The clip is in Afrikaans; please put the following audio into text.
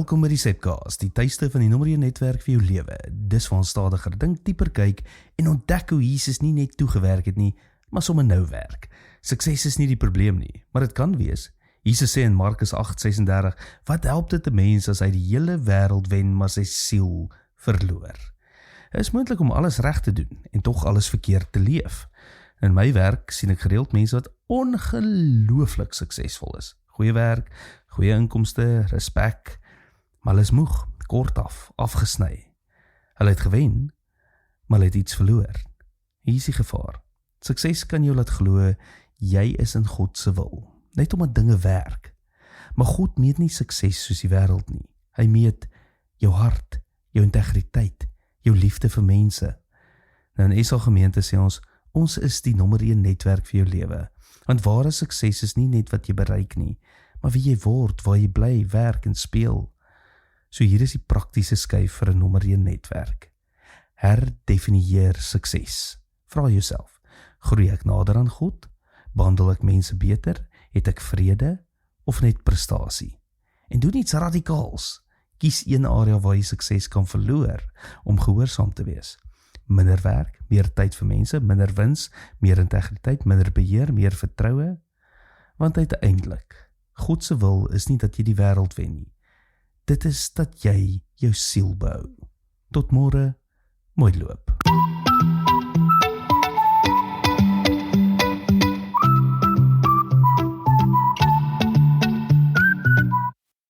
Welkom by die Setcast, die tuiste van die nommer 1 netwerk vir jou lewe. Dis waar ons stadiger dink, dieper kyk en ontdek hoe Jesus nie net toegewerk het nie, maar sommer nou werk. Sukses is nie die probleem nie, maar dit kan wees. Jesus sê in Markus 8:36, wat help dit 'n mens as hy die hele wêreld wen, maar sy siel verloor? Het is moontlik om alles reg te doen en tog alles verkeerd te leef. In my werk sien ek gereeld mense wat ongelooflik suksesvol is. Goeie werk, goeie inkomste, respek, maar hulle is moeg, kortaf, afgesny. Hulle het gewen, maar hulle het iets verloor. Hier is die gevaar. Sukses kan jou laat glo, jy is in God se wil, net omdat dinge werk. Maar God meet nie sukses soos die wêreld nie. Hy meet jou hart, jou integriteit, jou liefde vir mense. Nou in SA gemeente sê ons is die nommer 1 netwerk vir jou lewe. Want ware sukses is nie net wat jy bereik nie, maar wie jy word, waar jy bly, werk en speel. So hier is die praktiese skuif vir 'n nommer 1 netwerk. Herdefinieer sukses. Vra jouself, groei ek nader aan God? Behandel ek mense beter? Het ek vrede? Of net prestasie? En doen iets radikaals. Kies een area waar jy sukses kan verloor, om gehoorsaam te wees. Minder werk, meer tyd vir mense, minder wins, meer integriteit, minder beheer, meer vertroue. Want uiteindelik, God se wil is nie dat jy die wêreld wen nie. Dit is dat jy jou siel behou. Tot môre, mooi loop.